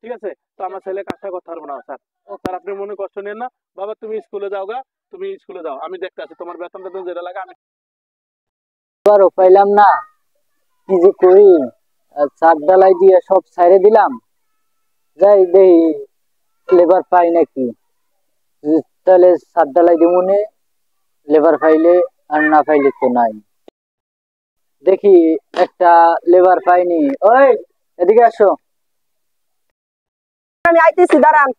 ঠিক আছে? তো আমার ছেলে কাজটা করতে পারবো না স্যার। স্যার আপনি মনে কষ্ট নেন না। বাবা তুমি স্কুলে যাও গা, তুমি স্কুলে যাও, আমি দেখতে আছি তোমার বেতন টেতন যেটা লাগে আমি আবারও পাইলাম না, কি যে করি। ছাদ ঢালাই দিয়ে সব ছাইড়ে দিলাম, যাই দেই লেবার পাই নাকি। তাহলে ছাদ ঢালাই দিমুনে, লেবার পাইলে, আর না পাইলে তো নাই। দেখি একটা লেবার পাইনি। ওই এদিকে আসো। আমি আইতেছি, দাঁড়ান।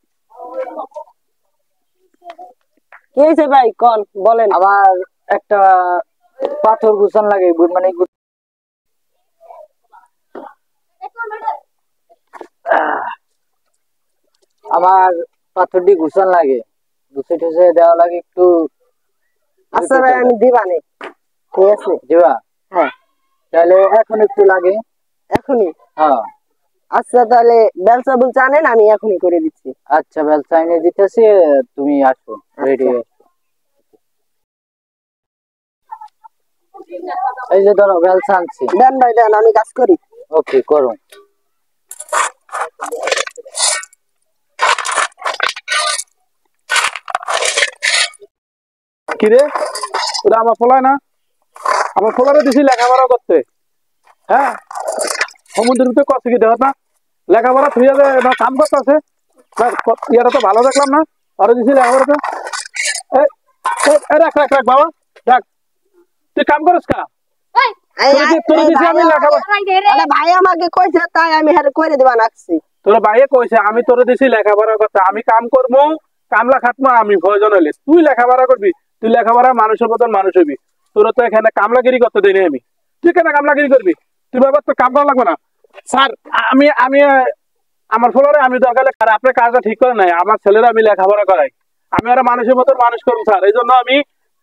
কি হয়েছে ভাই, কোন বলেন। আমার একটা পাথর গুছান লাগে, মানে আমার পাথরটি গুছান লাগে, গুছে টুছে দেওয়া লাগে একটু। আচ্ছা ভাই, আমি দিবানে, ঠিক আছে দিবা? হ্যাঁ। তাহলে এখন একটু লাগে। এখনই? হ্যাঁ। আচ্ছা তাহলে বেলচা বুলচা আনেন, আমি এখনই করে দিচ্ছি। আচ্ছা বেলচা এনে দিতেছি, তুমি আসো রেডি। এই যে ধরো বেলচা আনছি। দেন ভাই দেন, আমি কাজ করি। ওকে করো। কিরে ওটা আমার ফলায় না, আমার ফলারে দিছি লেখাপড়া করতে। হ্যাঁ সমুদ্রের ভিতরে কষ্ট কি দেওয়া না, লেখাপড়া তুই কাম করতে আছে। ইয়াটা তো ভালো দেখলাম না, আরো দিছি লেখাপড়াতে। রাখ রাখ রাখ বাবা রাখ, তুই কাম করিস কা? ভাই আমাকে কইছে, তাই আমি করে দিবা নাকছি। তোর ভাইয়ে কইছে আমি তোরে দিছি লেখাপড়া করতে, আমি কাম করবো, কামলা খাটবো আমি প্রয়োজন হইলে। তুই লেখাপড়া করবি, তুই লেখাপড়া মানুষের মতন মানুষ হবি। তোর তো এখানে কামলাগিরি করতে দেয়নি আমি। তুই কেন কামলাগিরি করবি? তুই বাবা তো কাম করা লাগবে না। স্যার আমি আমি আমার ফলরে আমি দরকার আপনার কাজটা ঠিক করে নাই, আমার ছেলেরা আমি লেখাপড়া করাই, আমি ওরা মানুষের মতন মানুষ করবো স্যার। এই জন্য আমি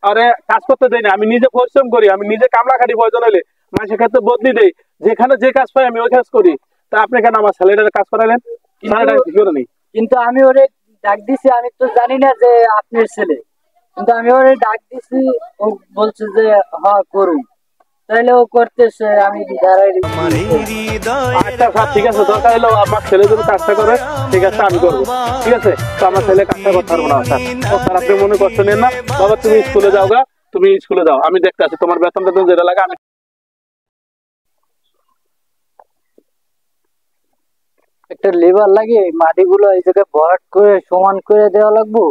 আরে কাজ করতে দেই না, আমি নিজে পরিশ্রম করি, আমি নিজে কামলা খাটি, প্রয়োজন হলে মানুষের ক্ষেত্রে বদলি দেই, যেখানে যে কাজ পাই আমি ওই কাজ করি। তা আপনি কেন আমার ছেলেটার কাজ করালেন? কিন্তু আমি ওরে ডাক দিছি, আমি তো জানি না যে আপনার ছেলে, কিন্তু আমি ওরে ডাক দিছি, ও বলছে যে হ্যাঁ করুন, তাহলে ও করতেছে। আমি আচ্ছা স্যার ঠিক আছে, দরকার হলো আমার ছেলে যদি কাজটা করে ঠিক আছে আমি করবো। ঠিক আছে, তো আমার ছেলে কাজটা করতে পারবো না স্যার। স্যার আপনি মনে কষ্ট নেন না। বাবা তুমি স্কুলে যাও গা, তুমি স্কুলে যাও, আমি দেখতে আছি তোমার বেতন টেতন যেটা লাগে আমি একটা লেবার লাগে, মাটিগুলো এই জায়গায় ভরাট করে সমান করে দেওয়া লাগবো।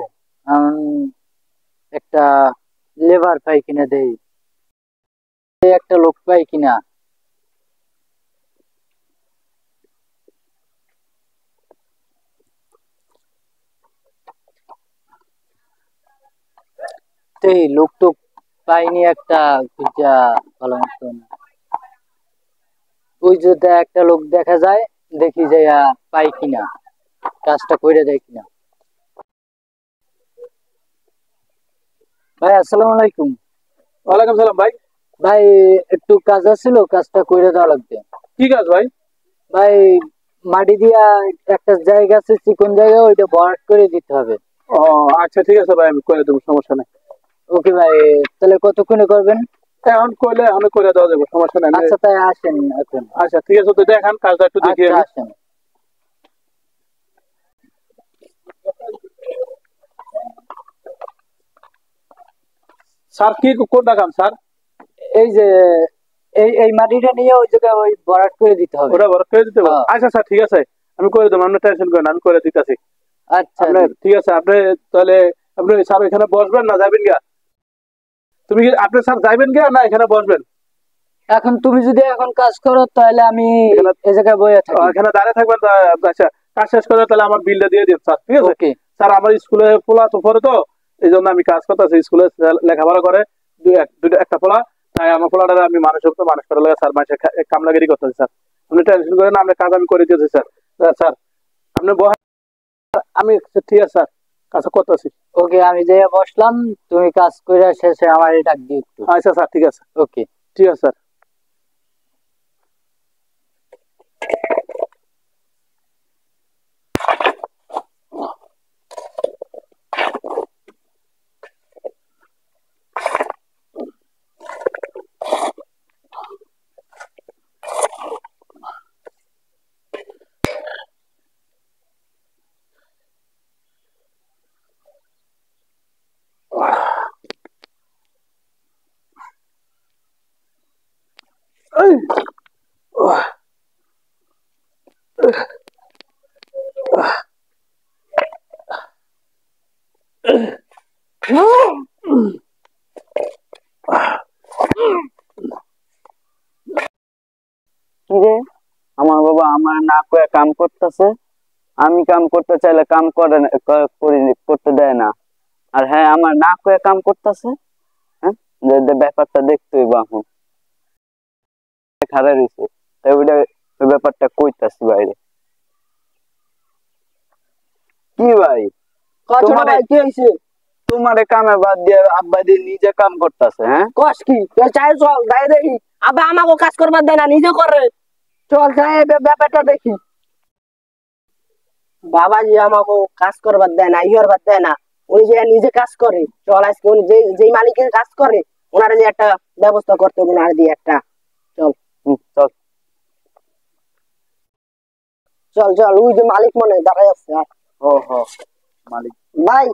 একটা লেবার পাই কিনা দেই, একটা লোক পাই কিনা। সেই লোক তো পাইনি একটা খুঁজা ভালো মতন। ওই যদি একটা লোক দেখা যায়, দেখি যে পাই কিনা, কাজটা করে দেয় কিনা। ভাই আসসালামু আলাইকুম। ওয়ালাইকুম সালাম ভাই। ভাই একটু কাজ আছিল, কাজটা করে দেওয়া লাগবে। কি কাজ ভাই? ভাই মাটি দিয়া একটা জায়গা আছে, চিকন জায়গা, ওইটা ভরাট করে দিতে হবে। ও আচ্ছা ঠিক আছে ভাই, আমি করে দেবো, সমস্যা নেই। ওকে ভাই, তাহলে কতক্ষণে করবেন? এখন করলে এখন করে দেওয়া যাবে, সমস্যা নেই। আচ্ছা তাই আসেন এখন। আচ্ছা ঠিক আছে, তো দেখান কাজটা একটু দেখি। আচ্ছা আসেন। স্যার কি কোনটা কাম স্যার? এই যে এই মাটিটা নিয়ে ওই জায়গায় ওই ভরাট করে দিতে হবে। ওটা ভরাট করে দিতে হবে? আচ্ছা স্যার ঠিক আছে, আমি করে দেবো, আপনি টেনশন করেন, আমি করে দিতেছি। আচ্ছা ঠিক আছে, আপনি তাহলে আপনি স্যার এখানে বসবেন না যাবেন গিয়া? তুমি কি আপনি স্যার যাইবেন গিয়া না এখানে বসবেন? এখন তুমি যদি এখন কাজ করো, তাহলে আমি এই জায়গায় বসে থাকি। এখানে দাঁড়িয়ে থাকবেন? আচ্ছা কাজ শেষ করে তাহলে আমার বিলটা দিয়ে দিন স্যার, ঠিক আছে? স্যার আমার স্কুলে পোলা তো পড়ে, তো এই জন্য আমি কাজ করতেছি, স্কুলে লেখাপড়া করে একটা পোলা, তাই আমার পোলাটা আমি মানুষের তো মানুষ করার লাগে স্যার, মানুষের কামলাগিরি করতেছি স্যার। আপনি টেনশন করেন না, আপনার কাজ আমি করে দিয়েছি স্যার। স্যার আপনি আমি ঠিক আছে স্যার, কাজ করতেছি। ওকে আমি যে বসলাম, তুমি কাজ করে শেষে আমার ডাক দিও একটু। আচ্ছা স্যার ঠিক আছে। ওকে ঠিক আছে স্যার। আমার বাবা আমার না কয়ে কাম করতেছে, আমি কাম করতে চাইলে কাম করে করতে দেয় না। আর হ্যাঁ আমার না কয়ে কাম করতেছে, হ্যাঁ ব্যাপারটা দেখতে হইব এখন খারাপ হয়েছে, তাই ওই ব্যাপারটা কইতাছি বাইরে। কি ভাই ছোট ভাই কি হয়েছে? তোমারে কামে বাদ দিয়ে আব্বা দিয়ে নিজে কাম করতেছে? হ্যাঁ কস কি চাই চল যাই দেখি। আবে আমাকে কাজ করবার দেয় না, নিজে করে। চল যাই ব্যাপারটা দেখি। বাবাজি আমাকে কাজ করবার দেয় না, ইহর বাদ দেয় না। উনি যে নিজে কাজ করে, চল আজকে উনি যেই মালিকের কাজ করে ওনারা যে একটা ব্যবস্থা করতে হবে, ওনার দিয়ে একটা। চল চল চল চল, ওই যে মালিক মনে হয় দাঁড়ায় আছে। ও হো মালিক ভাই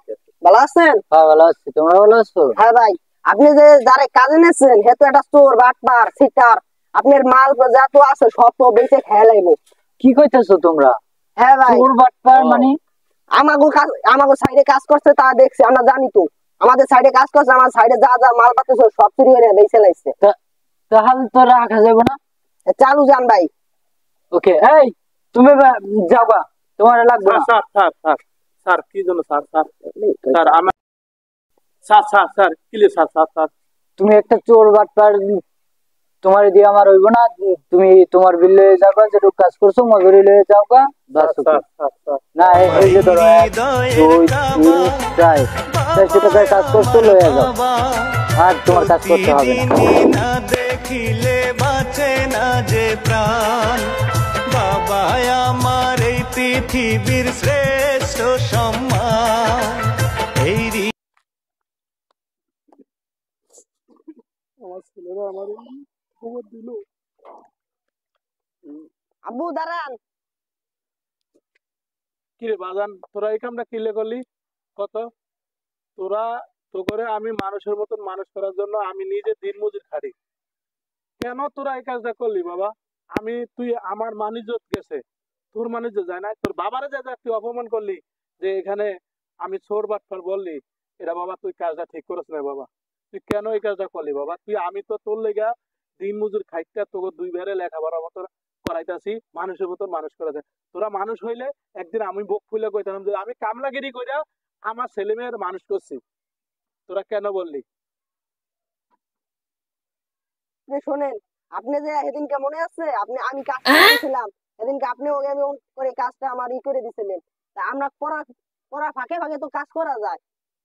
ভালো আছেন? হ্যাঁ ভালো আছি, তোমরা ভালো আছো? হ্যাঁ ভাই, আপনি যে যারা কাজে নিয়েছেন হে তো একটা চোর বাটপার সিটার। আপনার মাল যা তো আছে সব তো বেঁচে খেয়ে লাগবো। কি কইতেছো তোমরা? হ্যাঁ ভাই, চোর বাটপার মানে? আমাগো সাইডে কাজ করছে তা দেখছি, আমরা জানি তো। আমাদের সাইডে কাজ করছে, আমার সাইডে যা যা মাল পাচ্ছে সব চুরি হয়ে বেঁচে লাগছে। তাহলে তো রাখা যাবে না। চালু যান ভাই। ওকে এই তুমি যাবা, তোমার লাগবে না। স্যার স্যার স্যার স্যার কি জন্য স্যার স্যার স্যার আমার sir sir sir clear sir sir sir তুমি একটা চোর বাটপার, তোমার দিয়ে আমার হইব না। তুমি তোমার বিল লয়ে যাবা, যেটুকু কাজ করছো মজুরি লয়ে যাওগা। বাস স্যার স্যার স্যার না এই যে ধরো 1 2 3 4 400 টাকায় কাজ করছো লয়ে যাও, আর তোমার কাজ করতে হবে না। দেখিলে বাঁচে না যে প্রাণ, বাবা আমার এই পৃথিবীর শ্রেষ্ঠ সম্মান। এই আমার ছেলেরা আমার খবর দিল। আব্বু দাঁড়ান। কিরে বাজান, তোরা এই কামটা কিলে করলি? কত তোরা তো করে আমি মানুষের মতন মানুষ করার জন্য আমি নিজে দিন মজুর খাটি, কেন তোরা এই কাজটা করলি বাবা? তুই আমার মানিজ্যত গেছে, তোর মানিজ্য যায় না? তোর বাবারে যা যা তুই অপমান করলি, যে এখানে আমি চোর বাটপার বললি, এটা বাবা তুই কাজটা ঠিক করিস না বাবা। তুই কেন এই কাজটা করলি বাবা? আমি তো তোর লেগা দিন মজুর খাইতে তোকে দুই বেড়ে লেখাপড়া মতো করাইতাছি, মানুষের মতন মানুষ করা যায়। তোরা মানুষ হইলে একদিন আমি বুক ফুলে কইতাম যে আমি কামলাগিরি কইরা আমার ছেলে মেয়ের মানুষ করছি, তোরা কেন বললি? শোনেন, আপনি যে সেদিনকে মনে আছে আমি কাজটা করেছিলাম, সেদিনকে আপনি ওকে আমি করে কাজটা আমার করে দিছিলেন। তা আমরা পড়া ফাঁকে ফাঁকে তো কাজ করা যায়,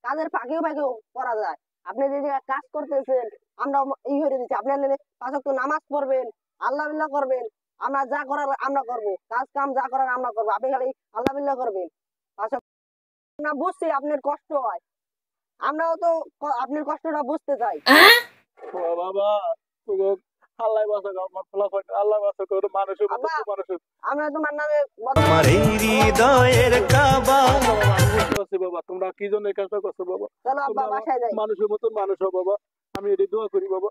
কাজের ফাঁকেও ফাঁকেও করা যায়। আপনি যে জায়গায় কাজ করতেছেন আমরা করে দিচ্ছি, আপনি পাঁচ ওয়াক্ত নামাজ পড়বেন, আল্লাহ বিল্লাহ করবেন। আমরা যা করার আমরা করবো, কাজ কাম যা করার আমরা করবো, আপনি খালি আল্লাহ বিল্লাহ করবেন। পাঁচ ওয়াক্ত না, বুঝছি আপনার কষ্ট হয়, আমরাও তো আপনার কষ্টটা বুঝতে চাই। ও বাবা, তোকে আল্লাহ বাঁচা গো, আমার ফলাফল আল্লাহ বাঁচা গো, মানুষের মতো মানুষের। আমরা তোমার নামে আমার এই হৃদয়ের কাবা। আচ্ছা বাবা, আমি বুঝতে পারছি বাবা তোমরা কি জন্য এই কাজটা করছো বাবা। চলো আব্বা তোমরা বাসায় যাই। মানুষের মতন মানুষ হও বাবা, আমি এটি দোয়া করি বাবা।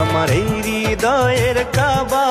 আমার এই হৃদয়ের কাবা